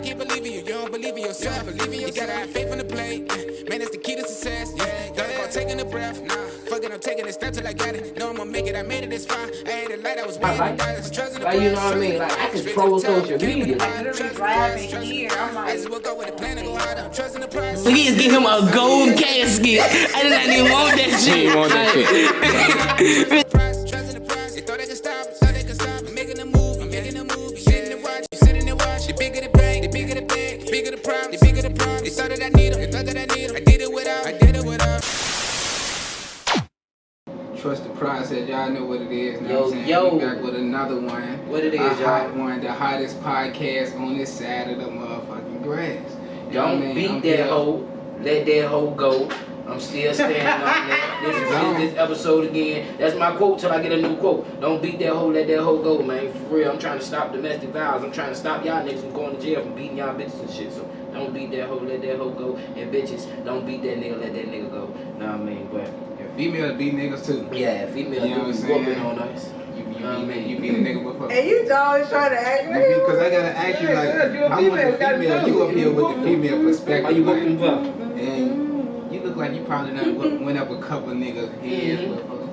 can't believe in you, you don't believe in yourself. You gotta have faith in the play. Man, it's the key to success. Thought about taking a breath. Fuck it, I'm taking a step till I got it. No, I'ma make it, I made it this far. I had a light, I was waiting to die. Trusting the Like, you know what I mean? Like, I control social media. Literally driving here. I'm I just like, woke up with a plan to go hard. I'm trusting the process. Please give him a gold casket. I didn't even want that shit. He ain't want that shit. Trusting the process. They thought they could stop it, thought they could stop it. I'm making a move, I'm making a move. You sitting and watch, you sitting and watch. The bigger the bang, the bigger the bag, the bigger the problem, the bigger the problem. They thought that I need them, they thought that I need them. I did it without, I did it without. Trust the process, y'all know what it is. Know Yo, what I'm saying? yo. We back with another one. What it is, A hot y'all? one, the hottest podcast on this side of the motherfucking grass. You know what I Don't mean? beat I'm that here. hoe. Let that hoe go. I'm still standing on that. This episode again. That's my quote till I get a new quote. Don't beat that hoe, let that hoe go, man. For real, I'm trying to stop domestic violence. I'm trying to stop y'all niggas from going to jail from beating y'all bitches and shit. So don't beat that hoe, let that hoe go. And bitches, don't beat that nigga, let that nigga go. Know what I mean? But Yeah, females beat niggas too. yeah, females You know what I'm do saying? whooping on us. You beat a nigga before. and you always trying to act like Because I gotta ask you, like, I want the female, you up here with the female perspective. How you like, whooping for? and you look like you probably done went up a couple niggas' heads before.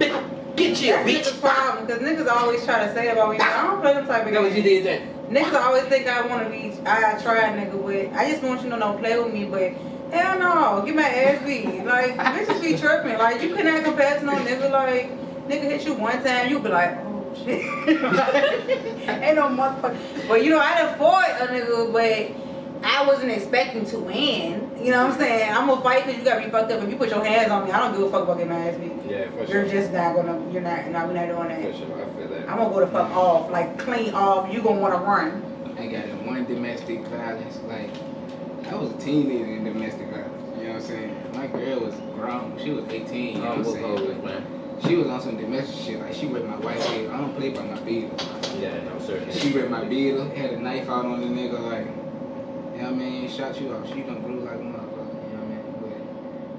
Get your that's bitch. niggas' problem, because niggas always try to say about me, but I don't play them type of Know what you games. did then? Niggas always think I want to be, I try a nigga with, I just want you to don't play with me, but hell no, get my ass beat. Like, bitches be tripping. Like, you cannot compare to no nigga, like, nigga hit you one time, you be like, oh shit. Ain't no motherfucker. But you know, I done fought a nigga, but I wasn't expecting to win. You know what I'm saying? I'm gonna fight because you gotta be fucked up. If you put your hands on me, I don't give a fuck about getting my ass beat. Yeah, for You're sure. just not gonna, we're not doing that. For sure, I feel that. I'm gonna go the fuck off, like clean off. You gonna wanna run. I got in one domestic violence, like, I was a teenager in domestic violence, you know what I'm saying? My girl was grown, she was 18, you know what I'm saying? man. But she was on some domestic shit, like, she ripped my white beater. I don't play by my beater. Yeah, no, sir. She ripped my beater, had a knife out on the nigga, like, you know what I mean? Shot you out, she done blew like a motherfucker, you know what I mean?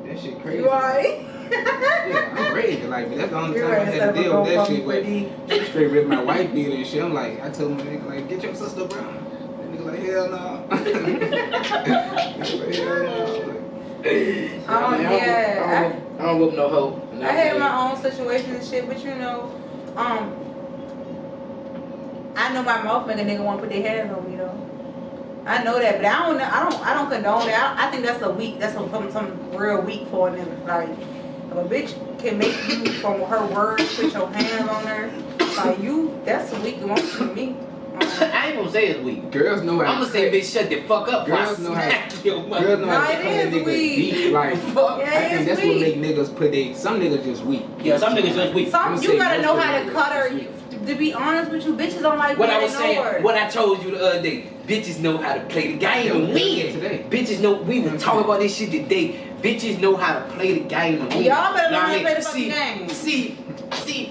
But that shit crazy. You alright? Yeah, I'm ready, like, but that's the only You time I ready had to to deal with that go shit, but fucking she straight ripped my white beater and shit. I'm like, I told my nigga, like, get your sister, bro. That nigga like, hell no. Like, hell no. Yeah. I don't whoop no hoe. I had my own situation and shit, but you know, I know my mouth make a nigga want to put their hands on me though. I know that, but I don't condone that. I think that's something real weak for a nigga. Like, if a bitch can make you from her words put your hands on her, like that's a weak emotion to me. I ain't gonna say it's weak. Girls know how I'm gonna say, bitch, shut the fuck up. Girls know how girls know how to cut a nigga deep. Like, I think that's what make niggas put some niggas just weak. Yeah, some niggas just weak. You gotta know how to cut her. To be honest with you, bitches don't like What being I was saying, ignored. what I told you the other day, bitches know how to play the game and win. Today. Bitches know, we were talking about this shit today. Bitches know how to play the game and win. Y'all better Know learn what how I to play the mean? fucking game. See,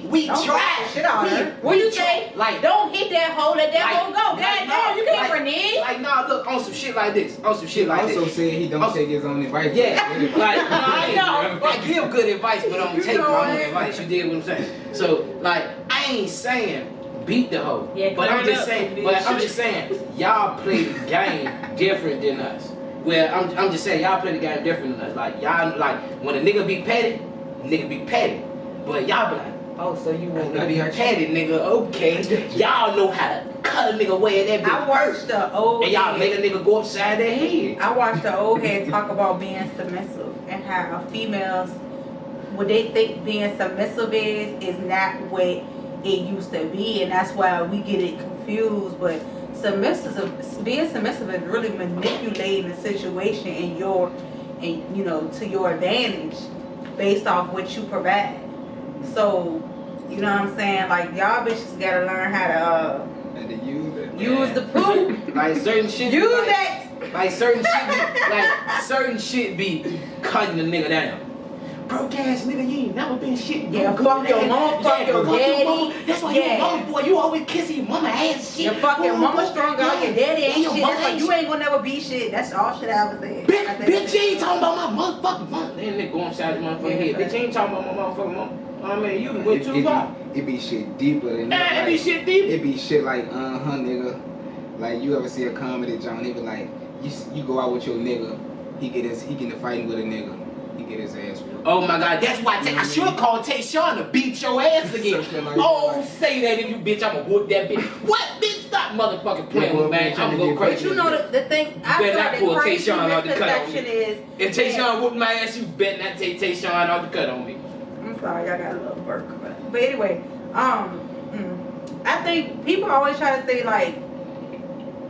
we Don't try. fuck the shit out of her. What you say? Like, Don't hit that hole, let that hole go. God damn, you can't renege. Like, nah, look, on some shit like this. On some shit like Also this. said he don't take his own advice. Yeah, like, I know. I give good advice, but I don't take know my own it. advice. You did what I'm saying? So, like, I ain't saying beat the hoe, Yeah, but I'm turn just up, saying, bitch. y'all play the game different than us. Well, I'm just saying y'all play the game different than us. Like, y'all, like, when a nigga be petty, but y'all be like, oh, so you want to be petty, nigga? Okay, y'all know how to cut a nigga away at that bitch. I watched the old and y'all head. make a nigga go upside their head. I watched the old head talk about being submissive and how females, what they think being submissive is not what it used to be, and that's why we get it confused. But being submissive is really manipulating the situation in you know, to your advantage based off what you provide. So, you know what I'm saying? Like, y'all bitches gotta learn how to And to use it. use the poop. Like certain shit. Use like, that. Like certain shit be cutting the nigga down. Broke ass nigga, you ain't never been shit. Yeah, fuck your mom, fuck your daddy. That's why Yeah. you a mama boy. You always kissing your mama ass shit. Your fucking mama stronger, Yeah. your daddy ain't And your shit. mama That's why ain't you ain't gonna never be shit. That's all shit I ever said. Bitch, you ain't talking about my motherfucking mama. Then nigga go inside the motherfucking head. Bitch, you ain't talking about my motherfucking mama. I mean, you went too far. It be shit deeper than that. It be shit deep. It be shit like, nigga. Like you ever see a comedy joint? They be like, you go out with your nigga, he get in fighting with a nigga, he get his ass whooped. Oh my God, that's why I should have called Tayshawn to beat your ass again. Oh, say that if you bitch, I'ma whoop that bitch. What bitch? Stop motherfucking playing with me, man. I'ma go crazy. But you know the thing, I feel like the crazy misconception is, if Tayshawn whoop my ass, you better not take Tayshawn out the cut on me. I'm sorry, I got a little work, but anyway, I think people always try to say like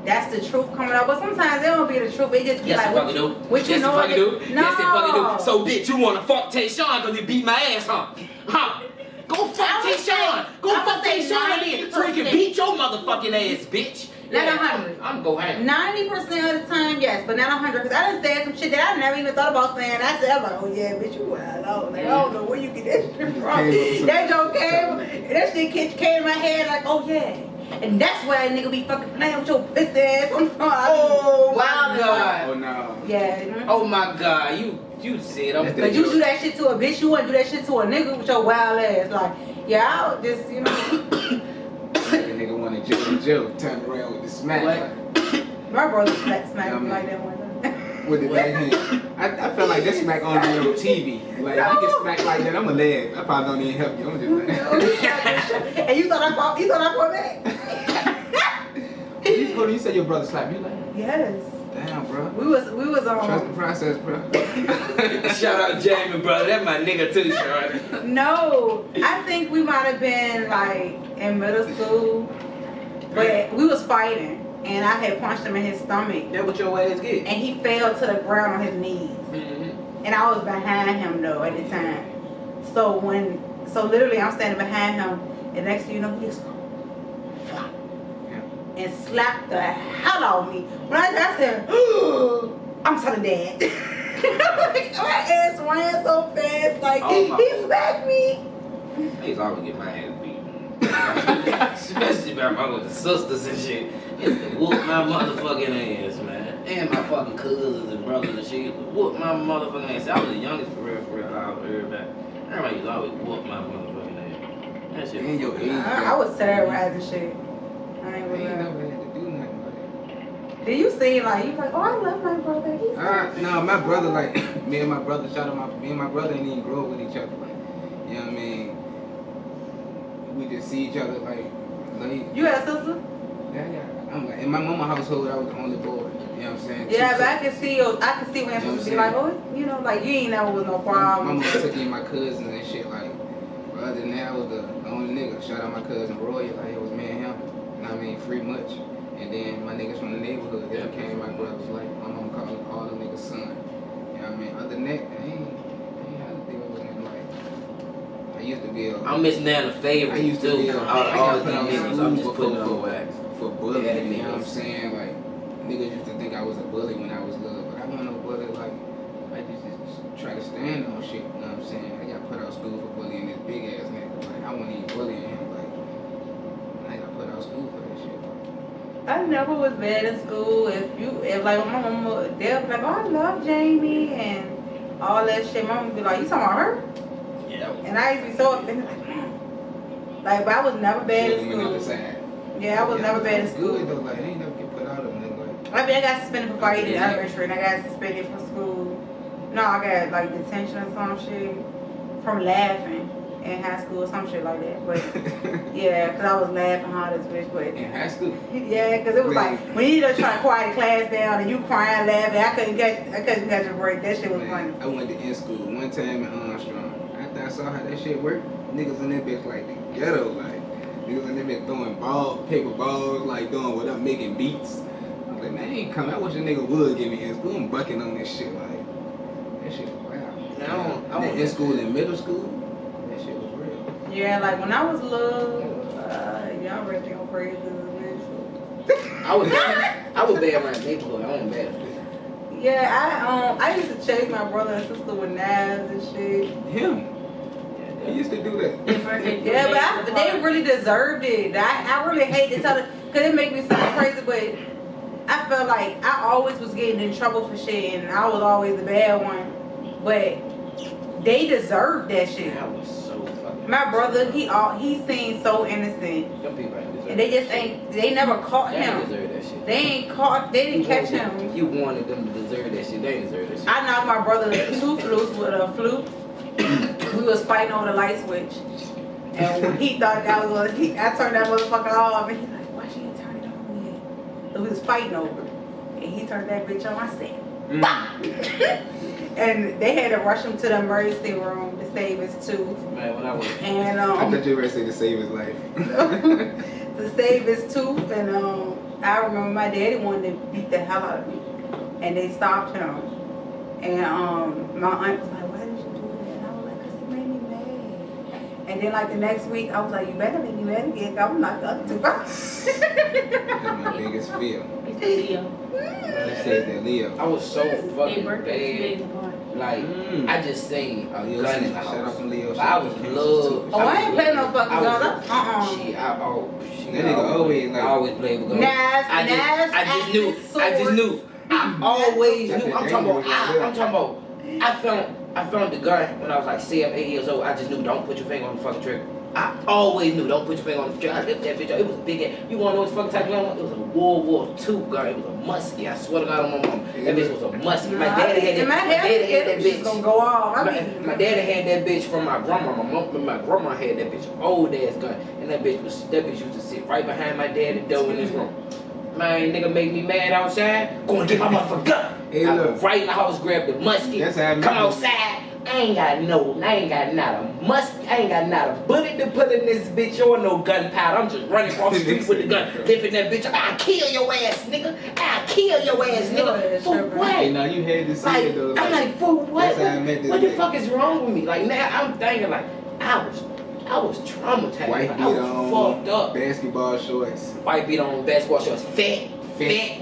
that's the truth coming out, but sometimes it don't be the truth. It just be Yes, like, it fucking do. what you Yes, know? it fucking do. No. Yes, it fucking do. So bitch, you wanna fuck Tayshawn because he beat my ass, huh? Huh? Go fuck Tayshawn. Go fuck Tayshawn then, so he can beat your motherfucking ass, bitch. Not 100. I'm go ham. 90% of the time, yes, but not 100. Because I done said some shit that I never even thought about saying. I said, I'm like, oh yeah, bitch, you wild out. Like, I don't know where you get that shit from. That joke came, that shit came in my head like, oh yeah. And that's why that nigga be fucking playing with your pussy ass. Oh my God. Oh no. Yeah. Oh my God. You said I'm. But you do that shit to a bitch, you wouldn't do that shit to a nigga with your wild ass. Like, yeah, I'll just, you know. Like a nigga want to jail, turn around with the smack. My brother smacked me like that one time. With the back hand. I felt like that smack on real TV. Like, if you get smacked like that, I'ma laugh. I probably don't even help you. I'm just like. And you thought I fought back? You said your brother slapped you like that? Yes. Damn, bro. We was on. Trust the process, bro. Shout out Jamie, brother. That's my nigga too, Sean. No, I think we might have been like in middle school, but we was fighting, and I had punched him in his stomach, That's what your ass get. and he fell to the ground on his knees, Mm-hmm. and I was behind him though at the time. So literally I'm standing behind him, and next thing you know, he just and slapped the hell out of me. When I said, I'm telling Dad. My ass ran so fast, like he smacked me. I used to always get my ass beat. Especially by my with the sisters and shit. He used to whoop my motherfucking ass, man. And my fucking cousins and brothers and shit. Used to whoop my motherfucking ass. I was the youngest for real, out of everybody. Everybody used to always whoop my motherfucking ass. That shit. In your age, I was terrorizing shit. I ain't I gonna ain't lie. never had to do nothing like Do you see like you like, oh I love my brother. He's that. No, my brother, like, me and my brother, me and my brother ain't even grow up with each other. Like, you know what I mean? We just see each other like You had a sister? yeah. I'm like, in my mama household, I was the only boy. You know what I'm saying? Yeah, but I can see when You know people what be I'm like, oh, you know, like you ain't never was no My problem. mama took in my cousins and shit. Like, but other than that, I was the only nigga. Shout out my cousin Roy. Like, it was me and him. You know what I mean? Free much. And then my niggas from the neighborhood, they became my brothers. Like, my mama called all the niggas son. You know what I mean? Other than that, I ain't had to deal with nothing like. I used to be a. I'm missing down the I favorite used to be too. a. All I got the put out niggas, I'm just school putting it on for wax. for bullying. Yeah, You know what I'm niggas. saying? Like, niggas used to think I was a bully when I was little, but I wasn't no bully. Like, I just try to stand on shit. You know what I'm saying? I got put out school for bullying this big ass nigga. Like, I wasn't even bullying him. Like, I got put out school for that shit. I never was bad in school. If like my mama, they'll be like, oh I love Jamie and all that shit. My mama would be like, you talking about her? Yeah. And I used to be so offended, like, but I was never bad in Bullying on the school. side. Yeah, I was never bad in It's good school. though. Like, I ain't never get put out of nothing. Like, I mean, I got suspended for fighting elementary, and I got suspended from school. No, I got like detention or some shit from laughing in high school or some shit like that. But yeah, cause I was laughing hard as bitch. But in high school. yeah, cause it was like when you just try to quiet the class down and you crying, laughing. I couldn't catch a break. That shit was funny. Man, I went to in school one time in Armstrong. After I saw how that shit worked, niggas in that bitch like the ghetto, like niggas in that bitch throwing paper balls, like doing what I'm making beats. I was like, man, I ain't coming. I wish a nigga would get me in school. I'm bucking on this shit, like that shit was wild. I don't in school in middle school, that shit was real. Yeah, like when I was little, y'all really think I'm crazy as a bitch. I was bad around the neighborhood. I wasn't bad. Yeah, I used to chase my brother and sister with knives and shit. Him, he used to do that. Yeah, but they really deserved it. I really hate to tell it because it make me sound crazy, but I felt like I always was getting in trouble for shit and I was always the bad one. But they deserved that shit. That was so fucking. My brother, he seemed so innocent. Them people ain't deserve And they just that shit. ain't, they never caught They ain't him. deserve that that shit. They ain't caught. They didn't catch him. You wanted them to deserve that shit. They ain't deserve that shit. I knocked my brother tooth loose with a flute. We was fighting over the light switch, and when he thought that was what I turned that motherfucker off, and he's like, "Why she didn't turn it on yet?" So we was fighting over it, and he turned that bitch on. I said, "Bah!" And they had to rush him to the emergency room to save his tooth. Man, when I was And I thought you were going to say to save his life. to save his tooth, and I remember my daddy wanted to beat the hell out of me, and they stopped him. And my aunt was like, "Why did you do that?" And I was like, "Cause he made me mad." And then like the next week, I was like, "You better make me mad again, 'cause I'm not gonna do That's my biggest fear. It's the Leo. It says that Leo. I was so They fucking birthday 2 days bad. apart. Like, I just seen a Leo gun in season. the Shout out house. from Leo. I was in love. Oh, I ain't playing no fucking gun. Shit, That nigga always like. I always play with guns. Nas, I just knew. I always knew. I'm talking about. I found the gun when I was like 7, 8 years old. I just knew, don't put your finger on the fucking trigger. I always knew, don't put your finger on the trigger. I lifted that bitch up. It was a big ass. You wanna know what fucking type of gun? It was a World War II gun. It was a muskie. I swear to God on my mom. That bitch was a muskie. My daddy had that. My daddy had that bitch. Gonna go off. My daddy had that bitch from my grandma. My grandma had that bitch, old ass gun, and that bitch used to sit right behind my daddy door in his room. Man, nigga make me mad outside. Go and get my motherfucking gun. Hey, I go look. right in the house, grab the muskie. That's how I Come remember. outside. I ain't got not a muskie. I ain't got not a bullet to put in this bitch or no gunpowder. I'm just running across the street with the gun, lifting that bitch up. I'll kill your ass, nigga. I'll kill your ass, nigga. For what? Hey, now you had to see Like, it though. I'm like, for what? That's how I met this What the nigga. fuck is wrong with me? Like now, I'm thinking like, I was traumatized. White Like, beat I was on, fucked up. basketball shorts. White beat on, basketball shorts, fat,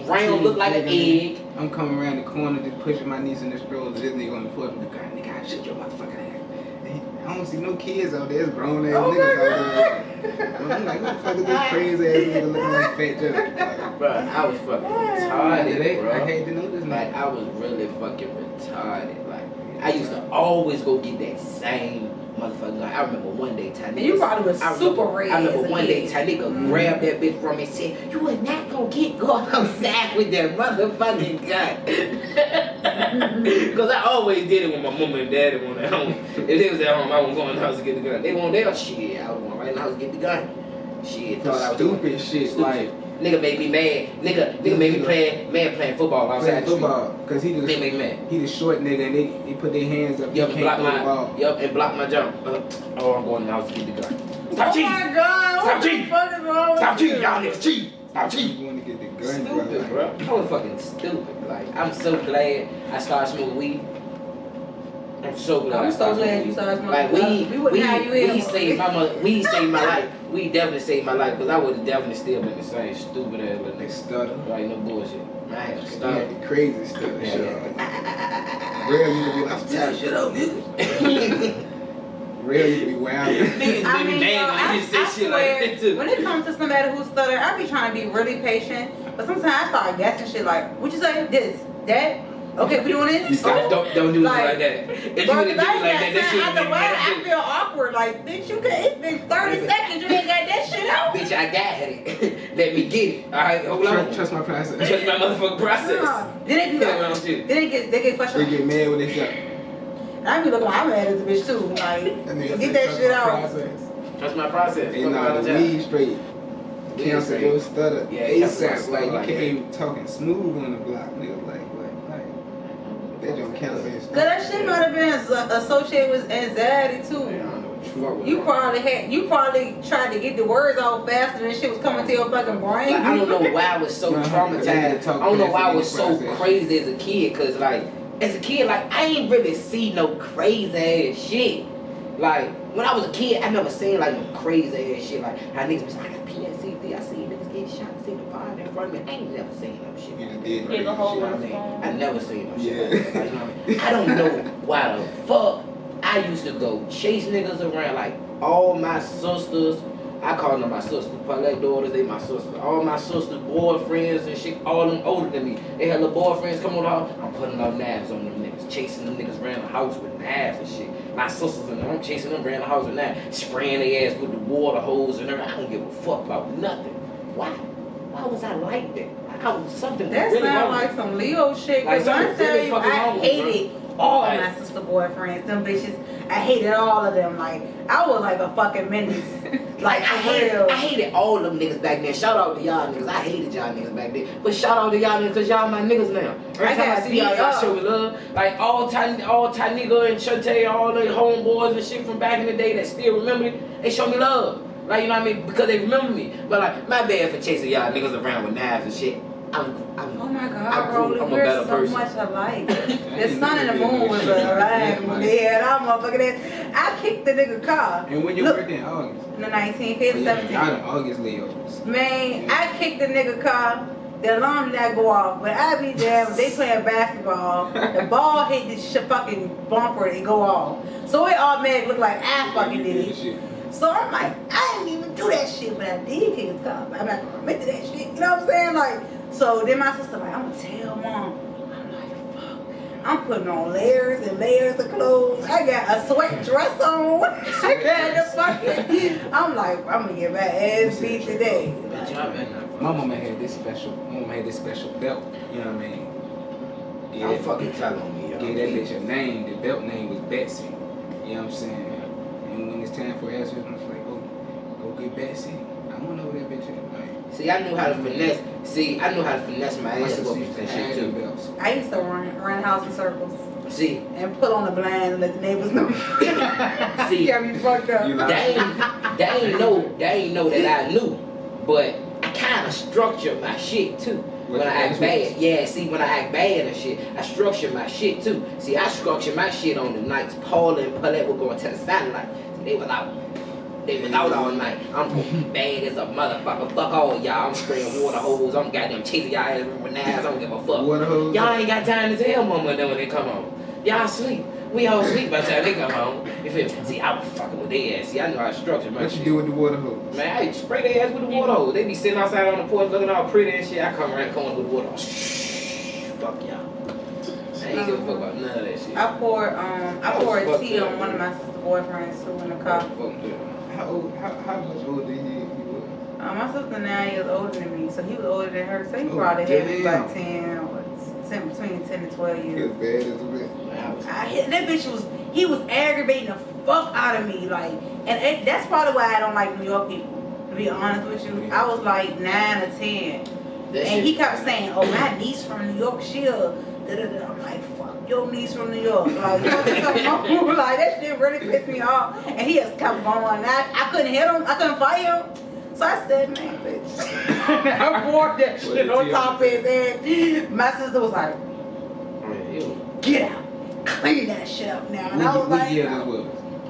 round, look like an egg. I'm coming around the corner, just pushing my niece in the stroller. This nigga on the floor, the guy, nigga, I shut your motherfucking ass. I don't see no kids out there. It's grown ass niggas out there. I'm like, who the fuck is this crazy ass nigga looking like Fat Joe? Bro, I was fucking Like, retarded, bro. I hate to know this Like, nigga. I was really fucking retarded. Like, I used to always go get that same motherfucking gun. I remember one day, Tanika. You probably was super red. I remember one day, Tanika grabbed that bitch from me and said, "You was not gonna get going outside with that motherfucking gun." Because I always did it when my mama and daddy were at home. If they was at home, I was going to the house to get the gun. They weren't there, shit. I was going right in the house to get the gun. Shit, thought I was Stupid shit, like Nigga made me mad. Nigga made me playing football outside playing the street. football. Cause he They made me mad. the short nigga and they put their hands up. Yup, You and can't block throw the ball. and block my jump. Oh, I'm going in the house to get the gun. Stop Oh cheating. my God! Stop What the cheating. fuck is wrong with Stop cheating. you? Y'all niggas cheat. Stop cheating. You want to get the gun, Stupid, bro. I was fucking stupid. Like, I'm so glad I started smoking weed. I'm so glad. I'm I so started glad smoking you started smoking Like, weed. We wouldn't have you here. weed saved my mother. Weed saved my life. Weed definitely saved my life because I would have definitely still been the same stupid ass little They nigga. stutter. Like, no bullshit. I had to They stop. had the crazy stutter. Yeah, Shit. Real you to be like, Tell shit up, nigga. real you to be wild. Niggas I made me mean, mad when I used to say shit like that too. when it comes to somebody who stutter, I be trying to be really patient, but sometimes I start guessing shit like, what you say? This, that? Okay, we doing this? You stop. Oh. Don't do it Like, like that. If you But would have did it I like that, ain't that got shit time. would After a while, I have been feel awkward. Like, bitch, you can. It's been 30 seconds. You ain't got that shit out. Bitch, I got it. Let me get it. Alright, hold on. Trust my process. Trust my motherfucking process. Then they do Tell me what that. I'm doing. Then they get They frustrated. get mad when they shut. I be looking like I'm mad as a bitch too. Like, That nigga get said, that "Trust shit my out. process." Trust my process. They Fuck know around the and weed straight. Weed Cancel straight. your stutter. Yeah, ASAP. Like, you like can't that. even talking smooth on the block. Nigga, like, what? Like, they don't cancel your Cause stutter. that shit might have been associated with anxiety Yeah, I too. don't know what you fuck with. You probably tried to get the words out faster than shit was coming to your fucking brain. Like, I don't know why I was so Uh-huh. traumatized. I don't know why I was so crazy as a kid. Cause like, as a kid, like I ain't really see no crazy ass shit. Like when I was a kid, I never seen like no crazy ass shit. Like how niggas be like, I got PSCD. I seen niggas get shot. I seen the body in front of me. I ain't never seen no shit. You Like just that. did Dig a crazy hole shit. You know in what I the mean? phone. I never seen no shit. Yeah. Like that. Like, you know what I mean? I don't know why the fuck I used to go chase niggas around. Like all my sisters, I call them my sisters. Parlay daughters, they my sisters. All my sisters, boyfriends and shit, all them older than me. They had little boyfriends come on the house. I'm putting out knives on them niggas, chasing them niggas around the house with knives and shit. My sisters and them, I'm chasing them around the house with knives, spraying their ass with the water hose and everything. I don't give a fuck about nothing. Why? Why was I like that? Like, something That really sounds wrong. like some Leo shit. Like, Cause when I something tell really you, fucking I wrong with you, hated all Like- my sister boyfriends. Them bitches, I hated all of them. Like I was like a fucking menace. Like I for real. hated all them niggas back then. Shout out to y'all niggas. I hated y'all niggas back then. But shout out to y'all niggas because y'all my niggas now. Every I time I got see y'all, beat y'all up. show me love. Like all Nigga and Shantae, all the homeboys and shit from back in the day that still remember me, they show me love. Like, you know what I mean? Because they remember me. But like, my bad for chasing y'all niggas around with knives and shit. Oh my I God, grew- bro, I'm a we're better so person. much alike. The ain't sun and never the did moon no was shit like that, aligned. like- Yeah, that motherfucker. I kicked the nigga car. And when you Look, working in August, in the 19th, y'all 17th. the August Leos. Man, I kicked the nigga car. The alarm did not go off, but I be damn. They playing basketball. The ball hit this fucking bumper and go off. So it automatically looked like I fucking did it. Shit. So I'm like, I didn't even do that shit, but I did kick his car. I'm not gonna admit to that shit. You know what I'm saying? Like, so then my sister like, I'm gonna tell mom. I'm like, fuck. I'm putting on layers and layers of clothes. I got a sweat dress on. I got the fucking. I'm like, I'm gonna get my ass beat today. Bitch, y'all been My mama had this special belt. You know what I mean? Don't fucking tell on me, yo. Gave that bitch a name. The belt name was Betsy. You know what I'm saying? And when it's time for answers, I was like, go get Betsy. I don't know where that bitch is. Like, See, I knew how to finesse. See, I knew how to finesse my my ass sister whoopings used to and have shit them too. belts. I used to run house in circles See, and put on the blind and let the neighbors know. See, Got me fucked up. You like- they ain't know that I knew, but I kind of structure my shit too. When I act bad, yeah. See, when I act bad and shit, I structure my shit too. See, I structure my shit on the nights Paul and Paulette were going to the satellite. See, they was out. They was out all night. I'm bad as a motherfucker. Fuck all y'all. I'm spraying water hose. I'm goddamn chasing y'all ass with knives. I don't give a fuck. Water hose? Y'all ain't got time to tell mama then when they come home. Y'all sleep. We all sleep by the time they come home. You feel me? See, I was fucking with their ass. See, I know how to structure my What shit. you do with the water hose? Man, I spray their ass with the water hose. They be sitting outside on the porch looking all pretty and shit. I come around corner with the water hose. Shh, fuck y'all. I ain't give a fuck about none of that shit. I poured fuck tea that, on one of my sister boyfriends too in the car. Fuck that. How much older he was? My sister 9 years older than me, so he was older than her. So he Oh, probably had me damn. about 10 or 10, between 10 and 12 He years. was bad as a bitch. Man, I was That bitch he was aggravating the fuck out of me, like, and that's probably why I don't like New York people. To be honest with you, I was like 9 or 10, that and he shit- kept saying, "Oh, my niece from New York, she'll." I'm like, "Fuck your niece from New York." Like, like that shit really pissed me off, and he just kept going. I couldn't hit him, I couldn't fight him. So I said, "Man, bitch," I poured that shit on top of his head. My sister was like, Oh, yeah, you- "Get out, clean that shit up now." And I was What like, year this was?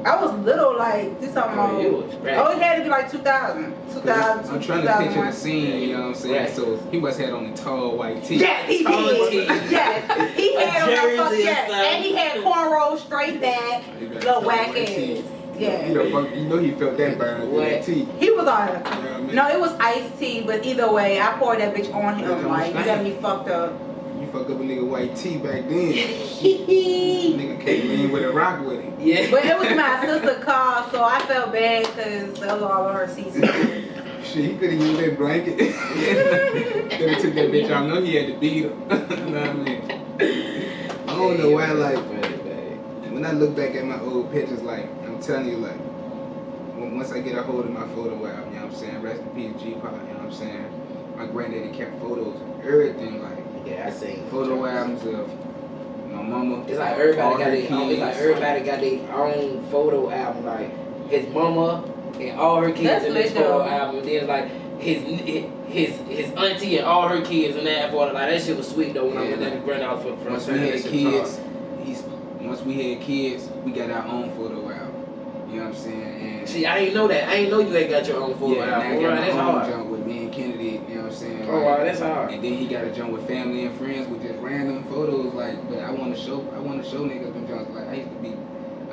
I was little, like, this talking Oh, you about. was crazy. Oh, it had to be like 2000. 2000, I'm trying to picture the 2001. scene, you know what I'm saying? Right. So he must have on the tall white tee. Yes, he Tall did. tee. Yes, he had on that fuck jersey or yes, something. and he had cornrows straight back, He got little tall whack white tee. ass. You Yeah, know he felt that burn through that What? tee. he was on. You know what I mean? No, it was iced tea, but either way, I poured that bitch on him. Yeah, Like, you got me fucked up. You fucked up a nigga white tee back then. Nigga came in with a rock with him. Yeah. But it was my sister's car, so I felt bad because that was all of her seats. Shit, he could have used that blanket. Could have took that bitch out. I know he had to beat her. You know what I mean? I don't know why, like, when I look back at my old pictures, like, I'm telling you, like, once I get a hold of my photo album, you know what I'm saying? Rest in peace, G-Pop, you know what I'm saying? My granddaddy kept photos of everything, like, Yeah, I seen photo albums of my mama. It's like all everybody got her their own. It's like kids. everybody got their own photo album. Like his mama and all her kids That's in this lit, photo though. album. Then like his auntie and all her kids in that photo. Like that shit was sweet though. When I Yeah, went like, to the grandhouse for Once we had kids, once we had kids, we got our own photo album. You know what I'm saying? And See, I didn't know that. I didn't know you ain't got your own photo yeah, album. now I got Right, that's my own hard. jump with me and Kennedy. You know what I'm saying? Oh, wow, that's hard. And then he got a jump with family and friends with just random photos. Like, but I want to show niggas them jumps. Like I used to be,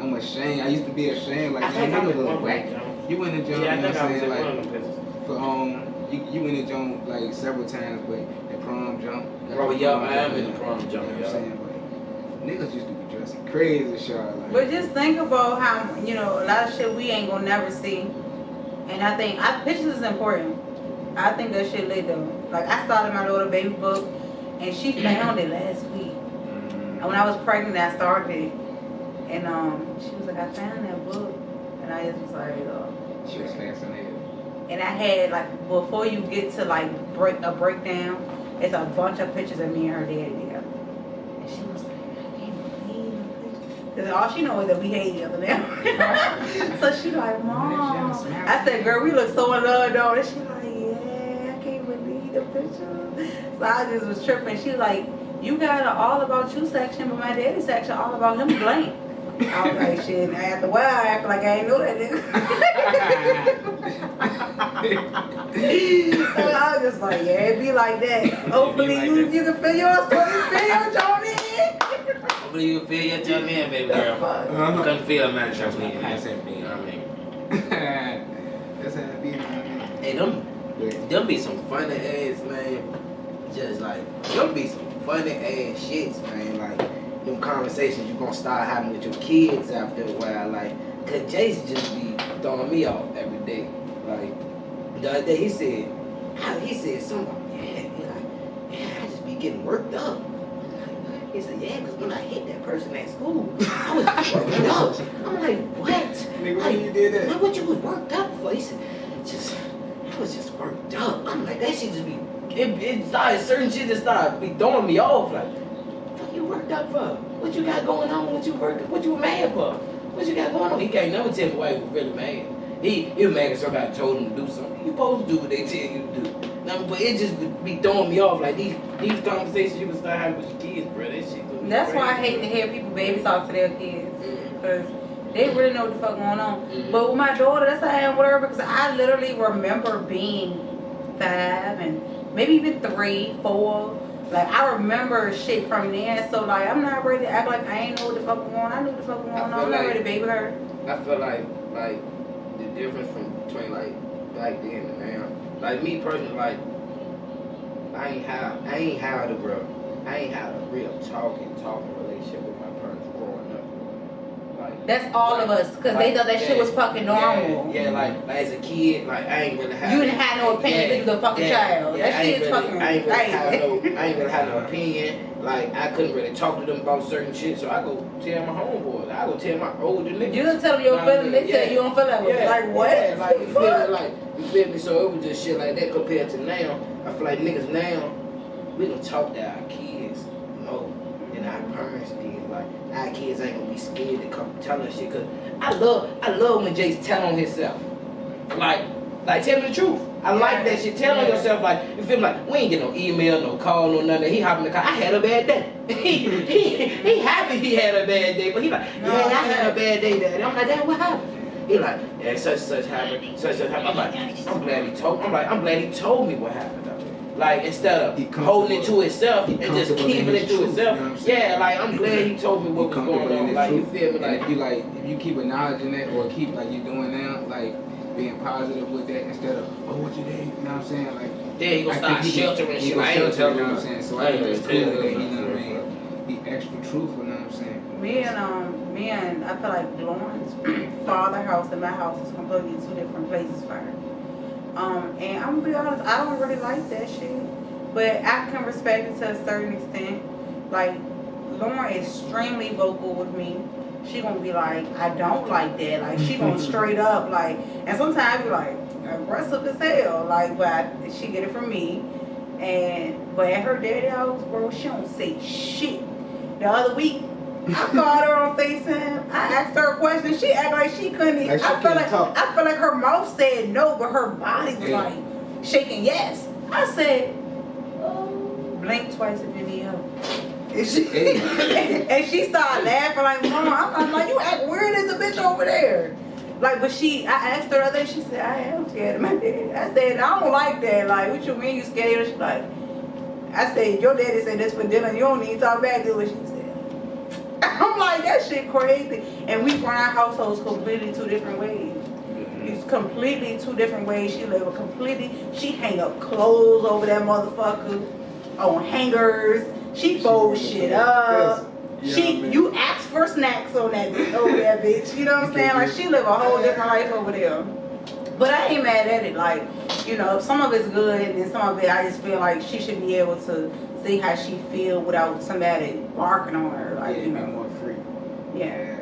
I'm ashamed. I used to be ashamed. Like I think man, I you was look one whack. black jump. You went to jump. Yeah, I you know think what I I'm was in saying? one Like of them pictures. for you went to jump like several times, but the prom jump. Oh, the yeah, prom I am jump, in the prom you know jump, what I'm yeah. saying? But niggas used to be dressing crazy, Charlotte. Like, But just think about how, you know, a lot of shit we ain't gonna never see. And I think pictures is important. I think that shit lit though. Like I started my little baby book, and she found it last week. And when I was pregnant, I started it, and she was like, I found that book, and I just was like, She was fascinated. and I had like before you get to like breakdown, it's a bunch of pictures of me and her daddy together, and she was like, I can't believe it. Cause all she knows is that we hate each other now. So she like, Mom. I said, girl, we look so in love though. And she like, yeah, I can't believe the pictures. So I just was tripping. She was like, you got an all about you section, but my daddy section all about him blank. I was like, shit, and after a while, I act like I ain't know that nigga. So I was just like, yeah, it be like that. Hopefully you can feel your Johnny. Hopefully you can feel your jump in, baby girl. Couldn't feel my jump in. That's it, You know what I mean? That's how it be, man. Hey, them be some funny ass, man. Just like, them be some funny ass shits, man. Like, them conversations you gonna start having with your kids after a while. Like, cause Jason just be throwing me off every day. Like, the other day he said something, yeah, I just be getting worked up. He said, yeah, because when I hit that person at school, I was worked up. I'm like, what? Nigga, Like, when you did that? what you was worked up for? He said, I was just worked up. I'm like, that shit just be, it started, certain shit just started be throwing me off. Like, what you worked up for? What you got going on? What you were mad for? What you got going on? He can't never tell me why he was really mad. He was mad because somebody told him to do something. You supposed to do what they tell you to do. Now, but it just be throwing me off. Like, these conversations you can start having with your kids, bro. That shit gonna be That's why I crazy. hate to hear people baby talk to their kids. Mhm. Because they really know what the fuck going on. Mhm. But with my daughter, that's how I am with her, because I literally remember being 5 and maybe even 3, 4. Like, I remember shit from then. So, like, I'm not ready to act like I ain't know what the fuck going on. I knew what the fuck going on. I'm not ready to baby her. I feel like the difference between like back then and now. Like me personally, like I ain't had a real talking relationship with my parents growing up. Like That's all of us, because they thought that shit was fucking normal. Yeah, like as a kid, like I ain't really had. You didn't have no opinion because you was a fucking child. That shit is fucking I ain't really right. had no opinion. Like I couldn't really talk to them about certain shit, so I go tell my homeboys. I go tell my older niggas. You don't tell them your feelings, they tell you don't feel that way. Like what? Yeah, like you feel me? So it was just shit like that compared to now. I feel like niggas now, we don't talk to our kids more than our parents did. Like our kids ain't gonna be scared to come tell us shit. Cause I love when Jace tell on himself. Like tell me the truth. I like that shit. Tell on yourself, like, you feel me? Like, we ain't get no email, no call, no nothing. He hop in the car. I had a bad day. he happy he had a bad day, but he like, yeah, I had a bad day, Daddy. I'm like, Dad, what happened? He like, yeah, such happened, such happened. I'm like, I'm glad he told me what happened. Like, instead of holding it to himself and just keeping it to himself. Yeah, like, I'm glad he told me what was going on. Like, you feel me? Like, if you keep acknowledging that or keep like you doing now, like being positive with that instead of, oh, what you did, you know what I'm saying? Like, then he gonna start sheltering shit. Like, I ain't shelter, telling you know him. what I'm saying? So I think it's cool that, you know what I mean? Be extra truthful, you know what I'm saying? Me and I feel like Lauren's father house and my house is completely 2 different places for her. And I'm gonna be honest, I don't really like that shit, but I can respect it to a certain extent. Like, Lauren is extremely vocal with me. She gonna be like, I don't like that. Like, she gonna straight up like, and sometimes be like aggressive as hell. Like, but she get it from me. But at her daddy house, bro, she don't say shit. The other week, I called her on FaceTime. I asked her a question. She acted like she couldn't even. Like she I felt like talk. I felt like her mouth said no, but her body was like shaking yes. I said, blink twice if you need help. And she started laughing like, Mom, I'm like, you act weird as a bitch over there. Like, but I asked her the other day, she said, I am scared of my daddy. I said, I don't like that. Like, what you mean you scared? She's like, I said, your daddy said this for dinner. You don't need to talk back to what she said. I'm like, that shit crazy. And we run our households completely 2 different ways. It's completely 2 different ways. She hang up clothes over that motherfucker on hangers. She folds shit up. You ask for snacks on that bitch over there, bitch. You know what I'm saying? Like, she live a whole different life over there. But I ain't mad at it. Like, you know, some of it's good, and then some of it I just feel like she should be able to see how she feel without somebody barking on her, like, Yeah, you be know. more free. Yeah.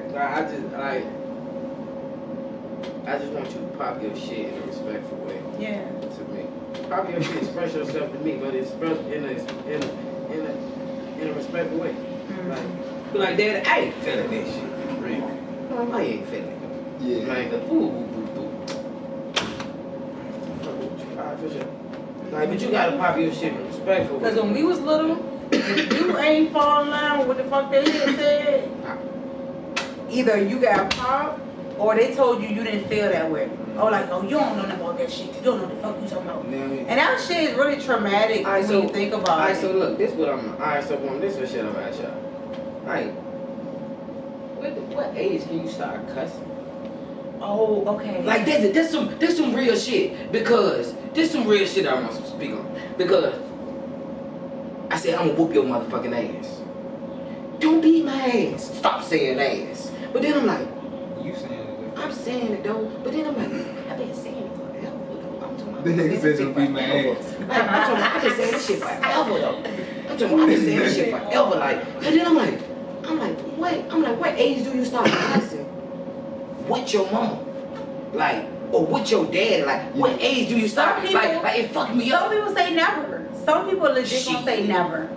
I just want you to pop your shit in a respectful way Yeah. to me. Pop your shit, express yourself to me, but express in a respectful way. Like, be like, Dad, I ain't feeling this shit. Real. Why you ain't feeling it? Yeah. Like, ooh. Alright, for sure. Like, but you gotta pop your shit in a respectful way. Because when we was little, if you ain't fall in line with what the fuck they had said, either you got popped or they told you didn't feel that way. Or like, oh, you don't know nothing about that shit. You don't know what the fuck you talking about. And that shit is really traumatic Alright, when you think about it. Alright, so look, this what I'm. Alright, so boom, this is shit I'm gonna ask y'all. Alright, what age can you start cussing? Oh, okay. Like this some real shit, because this some real shit I'm gonna speak on, because I said I'm gonna whoop your motherfucking ass. Don't beat my ass. Stop saying ass. But then I'm like, You saying it. I'm saying it though. But then I'm like, I've been saying it forever though. I'm talking about The nigga said don't beat my ass. Like, I'm talking about, I've been saying this shit forever though. I'm talking about, I've been saying this shit forever. Like, but then I'm like, what age do you start cussing? What your mama? Like, or with your dad? Like, what age do you start? Some people- Like it fucked me Some up. people say never. Some people legit gonna say never.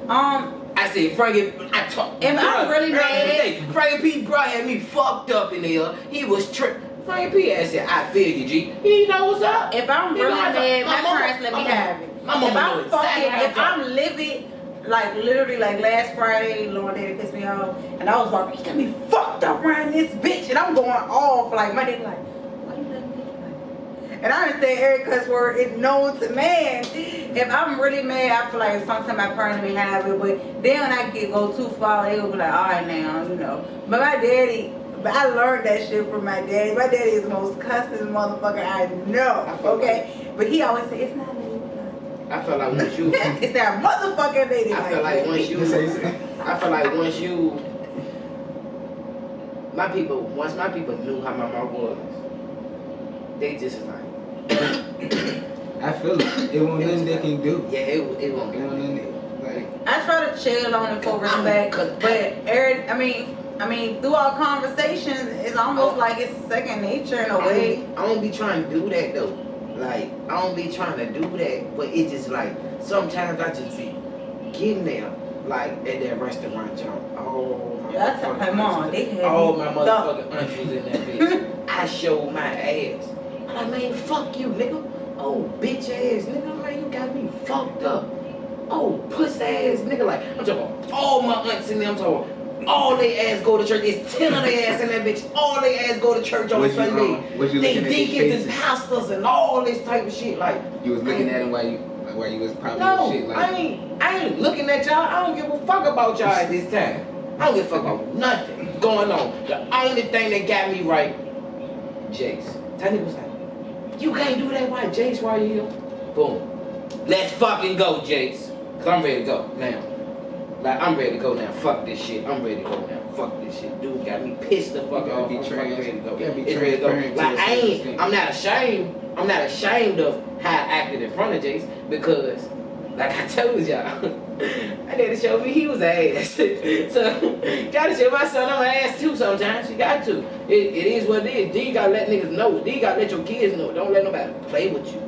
I said, Frankie, I talk. If I'm really mad- Frankie P. bro had me fucked up in there. He was tripping. Frankie P. I said, I feel you, G. He knows what's up. If I'm He really know what's up. mad, my mama- parents let me mama- have it. My mama If I'm knows exactly fucking, how if to talk. I'm livid, like literally like last Friday, Lord Daddy pissed me off, and I was like, he got me fucked up around this bitch, and I'm going off like my nigga like, why you letting me like? And I understand every cuss word is known to man. If I'm really mad, I feel like sometimes my parents may have it, but then when I go too far, they will be like, all right now, you know. But my daddy. But I learned that shit from my daddy. My daddy is the most cussing motherfucker I know. Okay? But he always say, it's not lady. I felt like once you, It's that motherfucking lady. I feel like once you, I feel like once you, once my people knew how my mom was, they just like, I feel it. It won't nothing they can do. yeah, it won't It get won't nothing. Like, I try to chill on it for respect, but Eric, I mean, through our conversations, it's almost like it's second nature in a way. I don't be trying to do that though. Like, I don't be trying to do that, but it just like, sometimes I just be getting there, like at that restaurant, y'all. Oh, my That's motherfucking my mom. aunties. They had All me my fucked. motherfucking aunties was in that bitch. I showed my ass. I'm like, man, fuck you, nigga. Oh, bitch ass, nigga. Man, you got me fucked up. Oh, puss ass, nigga. Like, I'm talking about all my aunts in there. I'm talking about all they ass go to church. There's 10 of their ass in that bitch. All they ass go to church on Sunday. Was you They looking at their deacons and faces? pastors and all this type of shit. Like, You was looking at him while you was probably no, shit like. I ain't looking at y'all. I don't give a fuck about y'all at this time. I don't give a fuck about nothing going on. The only thing that got me right, Jace. Tiny was like, you can't do that, why Jace, why you here? Boom. Let's fucking go, Jace. Cause I'm ready to go now. Like, I'm ready to go now. Fuck this shit. I'm ready to go now. Fuck this shit. Dude got me pissed the fuck off. I'm fucking ready to go. It's ready to go. Like, I'm not ashamed. I'm not ashamed of how I acted in front of Jace, because, like I told y'all, I did to show me he was ass. So, gotta show my son I'm an ass too sometimes. You got to. It is what it is. Then you gotta let niggas know. Then you gotta let your kids know. Don't let nobody play with you.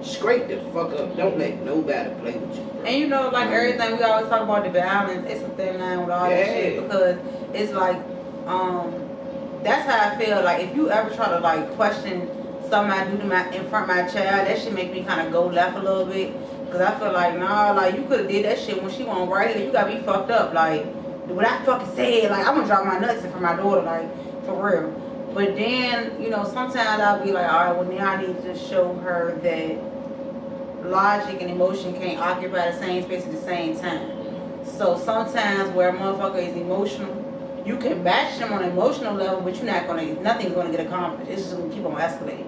Scrape the fuck up. Don't let nobody play with you. And you know, like everything, we always talk about the balance. It's a thin line with all that shit, because it's like, that's how I feel. Like, if you ever try to like question something I do to in front of my child, that shit make me kind of go left a little bit. Cause I feel like, nah, like you could have did that shit when she wasn't right here. You got me fucked up. Like, what I fucking said, like I'm gonna drop my nuts in for my daughter, like for real. But then, you know, sometimes I'll be like, all right, well now I need to show her that logic and emotion can't occupy the same space at the same time. So sometimes where a motherfucker is emotional, you can match them on an emotional level, but nothing's gonna get accomplished. It's just gonna keep on escalating.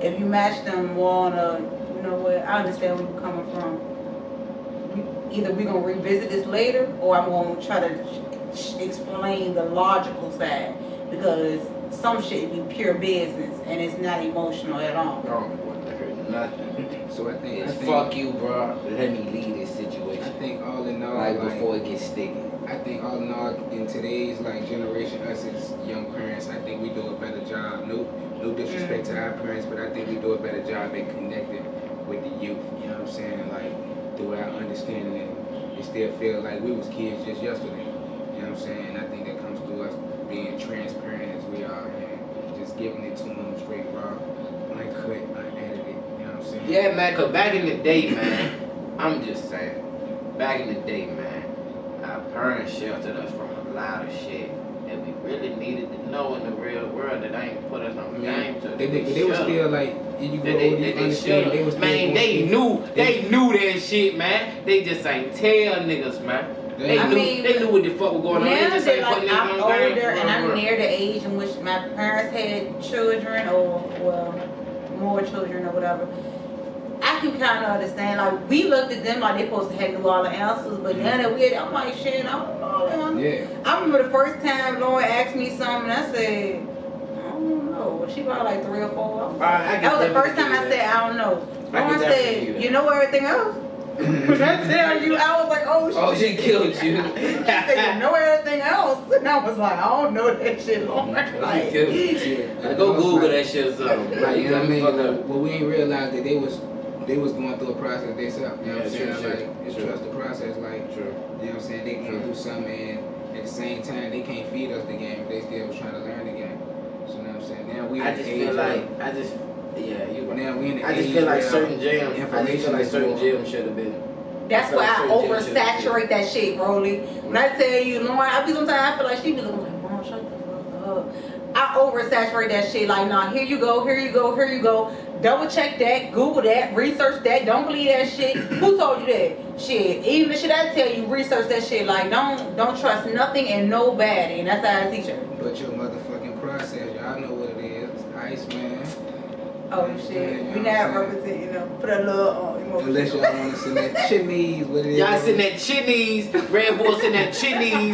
If you match them more on a, you know what, I understand where you're coming from. Either we're gonna revisit this later, or I'm gonna try to explain the logical side, because some shit be pure business and it's not emotional at all. I don't want to hurt Nothing. So I think Fuck you, bro. Let me lead this situation. I think all in all, Like before it gets sticky. I think all in all, in today's like generation, us as young parents, I think we do a better job. No disrespect to our parents, but I think we do a better job at connecting with the youth. You know what I'm saying? Like through our understanding, and they still feel like we was kids just yesterday. You know what I'm saying? I think that comes through us being transparent as we are and just giving it to them straight raw, uncut, unedited. You know what I'm saying? Yeah, man, cause back in the day, man, I'm just saying, back in the day, man, our parents sheltered us from a lot of shit that we really needed to know in the real world that ain't put us on the game to. They were still like, you grow, They you understand, they was still man, going they knew that shit, man. They just ain't tell niggas, man. They knew what the fuck was going on. They Now just that ain't like putting I'm niggas on older game. and I'm near the age in which my parents had children or well more children or whatever, I can kind of understand. Like we looked at them like they supposed to have knew all the answers, but now that we're, I'm like shit, I don't know all the answers. Yeah. I remember the first time Lauren asked me something, I said, I don't know. She probably like 3 or 4. That was the first time I said I don't know. Lauren said, you know everything else. When I tell you, I was like, oh shit. Oh, she killed you. She said, you know everything else. And I was like, I don't know that shit, Lauren. Like, She killed you. Like, go Google that shit or something. Like, you know what I mean? Fuck up. Well, we ain't realized that they was going through a process themselves. You know what I'm saying? True. Like, it's trust the process. Like, True. you know what I'm saying? They going through something, and at the same time, they can't feed us the game. They still was trying to learn the game. So, you know what I'm saying? Now we I in the just age feel like, of- you right. Now we in the I just age feel like where certain jams, information is more- should have been. that's why I oversaturate that shit, Rolly. When I tell you, Lauren, I be sometimes I feel like she be looking like, Mom, shut the fuck up. I oversaturate that shit. Like, nah, here you go, here you go, here you go. Double check that, Google that, research that. Don't believe that shit. Who told you that? Shit. Even the shit I tell you, research that shit. Like, don't trust nothing and nobody. And that's how I teach her. But your motherfucking process, y'all know what it is. Ice, man. Oh shit. We not representing them. Put a little emotion. Unless y'all want to send that chimneys, what it is. Y'all sitting at Chitneys, Red Bull sitting at Chitneys.